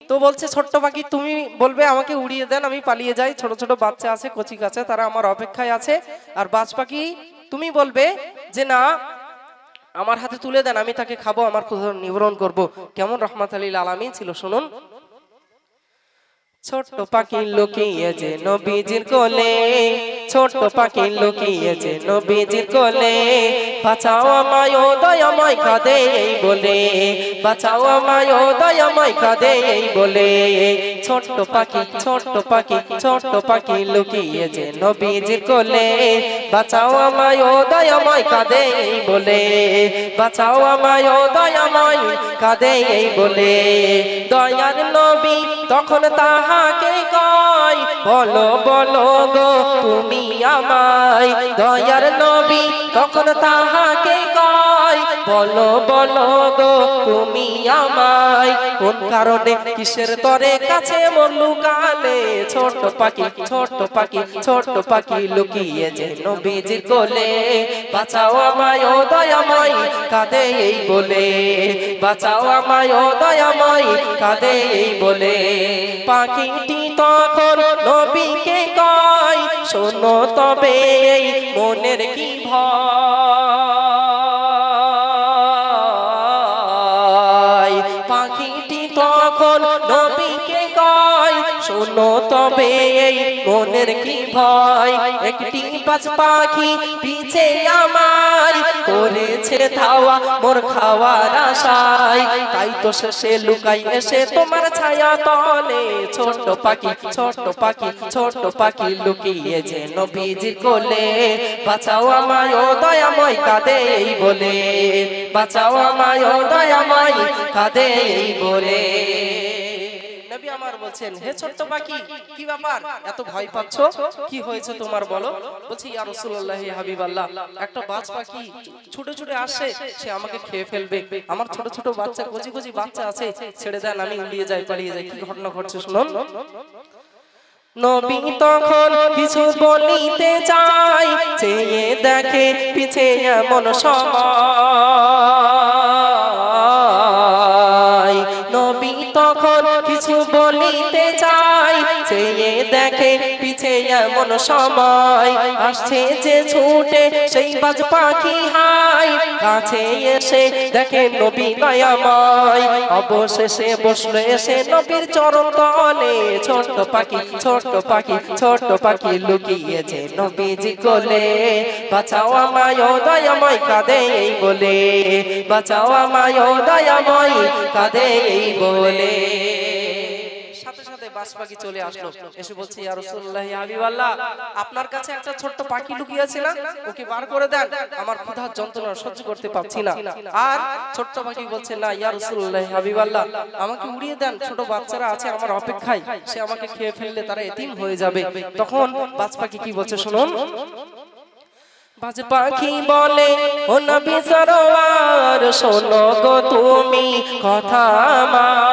তো বলছে ছোট্ট পাখি তুমি বলবে আমাকে উড়িয়ে দেন, আমি পালিয়ে যাই। ছোট ছোট বাচ্চা আছে, কচি কাঁচা, তারা আমার অপেক্ষায় আছে। আর বাজ পাখি তুমি বলবে যে না, আমার হাতে তুলে দেন, আমি তাকে খাবো, আমার ক্ষুধা নিবারণ করব। কেমন রহমাতুল লিল আলামিন ছিল শুনুন। ছোট্ট পাখি লুকিয়েছে নবীজির কোলে, ছোট্ট পাখি লুকিয়েছে নবীজির কোলে, বাঁচাও আমায় ও দয়াময় কাঁদে এই বলে, বাঁচাও আমায় ও দয়াময় কাঁদে এই বলে। ছোট্ট পাখি, ছোট্ট পাখি, ছোট্ট পাখি লুকিয়েছে নবীজির কোলে, বাঁচাও আমায় ও দয়াময় কাঁদে এই বলে, বাঁচাও আমায় ও দয়াময় কাঁদে এই বলে। দয়ার নবী তখন তাহাকে কয়, বলো বলো গো তুমি আমায়। দয়ার নবী তখন তাহাকে কয়, বলো বলো গো তুমি আমায়। কোন কারণে কিসের তরে কাছে মোর লুকালে, ছোট পাখি, ছোট পাখি, ছোট পাখি লুকিয়েছে নবীজির কোলে, বাঁচাও আমায় ও দয়াময় কাঁদে এই বলে, বাঁচাও আমায় ও দয়াময় কাঁদে এই বলে। পাখিটি তখন নবীকে কয়, শোনো তবে এই মনের কি ভয়। পাখিটি তখন নবীকে কয়, শোনো তবে এই মনের কি ভয়। একটি বাজ পাখি পিছে আমার করেছে ধাওয়া মোর খাওয়ার আশায়, তাই তো শেষে লুকাই এসে তোমার ছায়া তলে। ছোট পাখি, ছোট পাখি, ছোট পাখি লুকিয়েছে নবীজির কোলে, বাঁচাও আমায় ও দয়াময় কাঁদে এই বলে, বাঁচাও আমায় ও দয়াময় কাঁদে এই বলে। নবী আমার বলছেন, হে ছোট্ট পাখি কি ব্যাপার, এত ভয় পাচ্ছ, কি হয়েছে তোমার বলো। বলছি ইয়া রাসূলুল্লাহ হে হাবিবাল্লাহ, একটা বাজ পাখি ছুটে ছুটে আসে, সে আমাকে খেয়ে ফেলবে, আমার ছোট ছোট বাচ্চা, কচি কচি বাচ্চা আছে, ছেড়ে দেন, আমি উড়িয়ে যাই, পালিয়ে যাই। কি ঘটনা ঘটছে শুনুন। নবী তখন কিছু বলিতে চায়, চেয়ে দেখে পিছে এমন সময়। নবী তখন কিছু বলিতে চায়, চেয়ে দেখে পিছে এমন সময়। আসছে যে ছুটে সেই বাজ পাখি হায়, কাছে এসে দেখে নবী দয়াময়, অবশেষে বসলো এসে নবীর চরণ তলে। ছোট্ট পাখি, ছোট্ট পাখি, ছোট্ট পাখি লুকিয়েছে নবীজি কোলে, বাঁচাও আমায় ও দয়াময় কাঁদে এই বলে, বাঁচাও আমায় ও দয়াময় কাঁদে এই বলে। সাথে সাথে বাজ পাখি চলে আসলো, এসে বলছে ইয়া রাসূলুল্লাহ ইয়া হাবিবাল্লাহ, আপনার কাছে একটা ছোট্ট পাখি লুকিয়ে আছে না, ওকে বার করে দেন, আমার ক্ষুধার যন্ত্রণা সহ্য করতে পারছি না। আর ছোট্ট পাখি বলছে না ইয়া রাসূলুল্লাহ ইয়া হাবিবাল্লাহ, আমাকে উড়িয়ে দেন, ছোট বাচ্চারা আছে আমার অপেক্ষায়, সে আমাকে খেয়ে ফেললে তারা এতিম হয়ে যাবে। তখন বাজ পাখি কি বলছে শুনুন। বাজ পাখি বলে ও নবী সরওয়ার, শোনো গো তুমি কথা আমার।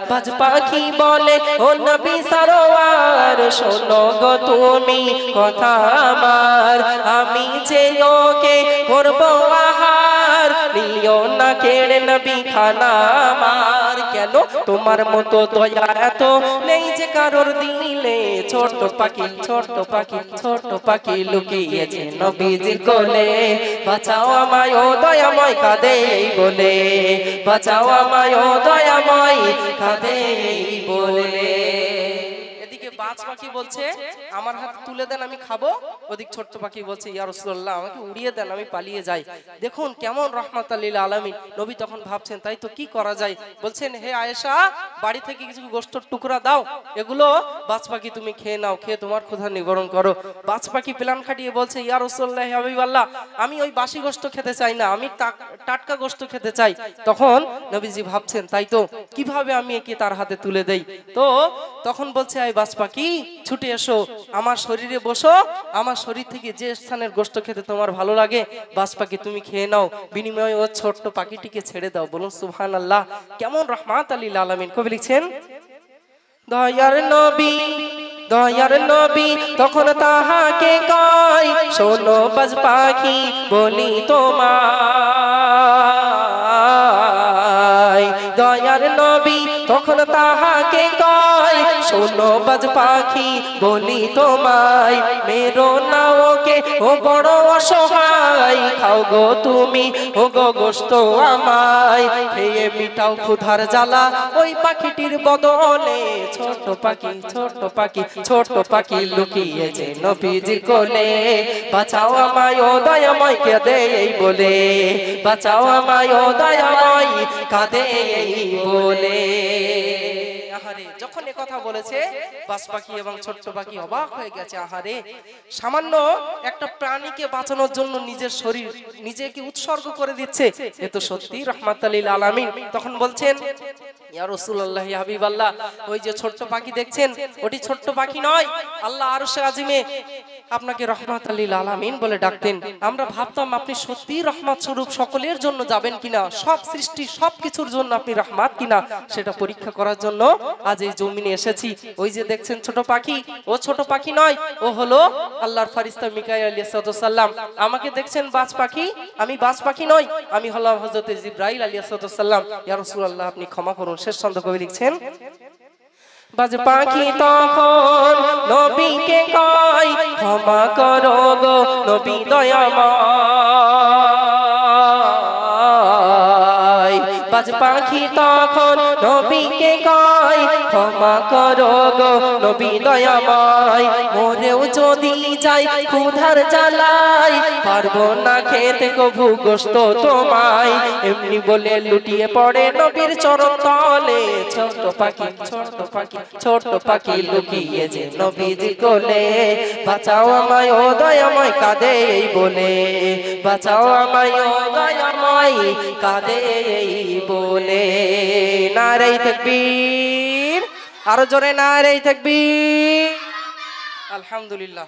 বাজ পাখি বলে ও নবী সরওয়ার, শোনো গো তুমি কথা আমার। আমি যে ওকে করব আহার, নিও না কেড়ে নবী খানা আমার। কেন তোমার মতো দয়া এত নেই যে কারোর দিলে। ছোট্ট পাখি, ছোট্ট পাখি, ছোট্ট পাখি লুকিয়েছে নবীজির কোলে, বাঁচাও আমায় ও দয়াময় কাঁদে এই বলে, বাঁচাও আমায় ও দয়াময় কাঁদে এই বলে। এদিকে বাজ পাখি বলছে আমার হাতে তুলে দেন, আমি খাবো। ওদিক ছোট্ট পাখি বলছে ইয়া রাসূলুল্লাহ, আমাকে উড়িয়ে দেন, আমি পালিয়ে যাই। দেখুন কেমন রাহমাতুল লিল আলামিন। নবী তখন ভাবছেন তাই তো কি করা যায়। বলছেন হে আয়েশা, বাড়ি থেকে কিছু গোশতের টুকরা দাও, এগুলো বাজ পাখি তুমি খেয়ে নাও, খেয়ে তোমার ক্ষুধা নিবারণ করো। বাজ পাখি প্ল্যান খাটিয়ে বলছে ইয়া রাসূলুল্লাহ ইয়া হাবিবাল্লাহ, আমি ওই বাসি গোশত খেতে চাই না, আমি টাটকা গোশত খেতে চাই। তখন নবীজি ভাবছেন তাই তো কিভাবে আমি একে তার হাতে তুলে দেই। তো তখন বলছে আই বাজ পাখি ছুটে এসো, আমার শরীরে বসো, আমার শরীর থেকে যে স্থানের গোশত খেতে তোমার ভালো লাগে বাজ পাখি তুমি খেয়ে নাও, বিনিময়ে ও ছোট্ট পাখিটিকে ছেড়ে দাও। বলুন সুবহানাল্লাহ, কেমন রাহমাতুল লিল আলামিন। কবি লিখছেন দয়ার নবী, দয়ার নবী তখন তাহাকে কয়, শোনো বাজ পাখি বলি তোমার, দয়ার নবী তখন তাহাকে কয় শোনো বাজ পাখি বলি তোমায় মেরো না ওকে ও বড় অসহায় খাও গো তুমি ও গো গোশত আমায় খেয়ে মিটাও ক্ষুধার জ্বালা ওই পাখিটির বদলে ছোট পাখি ছোট পাখি ছোট পাখি লুকিয়েছে নবীজির কোলে বাঁচাও আমায় ও দয়াময় কাঁদে এই বলে বাঁচাও আমায় ও দয়াময় কাঁদে এই বলে আহারে যখন এই কথা বলেছে বাজ পাখি এবং ছোট্ট পাখি অবাক হয়ে গেছে আহারে সামান্য একটা প্রাণীকে বাঁচানোর জন্য নিজের শরীর নিজেকে উৎসর্গ করে দিচ্ছে এ তো সত্যি রাহমাতাল লিল আলামিন তখন বলছেন ইয়া রাসূলুল্লাহ ইয়া হাবিবাল্লাহ ওই যে ছোট্ট পাখি দেখছেন ওটি ছোট্ট পাখি নয় আল্লাহ আরশে আজিমে আপনাকে রাহমাতাল লিল আলামিন বলে ডাকতেন আমরা ভাবতাম আপনি সত্যি রহমত স্বরূপ সকলের জন্য যাবেন কিনা সব সৃষ্টি সবকিছুর জন্য আপনি রহমত কিনা সেটা পরীক্ষা করার জন্য আজ এই জমিনে এসেছি ওই যে দেখছেন ছোট পাখি ও ছোট পাখি নয় ও হলো আল্লাহর ফেরেশতা মিকাইল আলাইহিস সালাম আমাকে দেখছেন বাজ পাখি আমি বাজ পাখি নই আমি হলাম হযরত জিবরাইল আলাইহিস সালাম ইয়া রাসূলুল্লাহ আপনি ক্ষমা করুন শেষ ছন্দ কবি লিখছেন বাজ পাখি তখন নবীকে কয় ক্ষমা করো গো নবী দয়াময় বাজ পাখি তখন নবীকে কয় ক্ষমা করো গো নবী দয়াময় মরেও যদি যাই ক্ষুধার জ্বালাই পারবো না খেতে কভু গোশত তোমায় এমনি বলে লুটিয়ে পড়ে নবীর চরণ তলে ছোট পাখি ছোট পাখি ছোট পাখি লুকিয়েছে নবীজি কোলে বাঁচাও আমায় ও দয়াময় কাঁদে এই বলে বাঁচাও আমায় ও দয়াময় কাঁদে এই বলে নারে তাকবীর আরো জোরে নারে তাকবীর আলহামদুলিল্লাহ।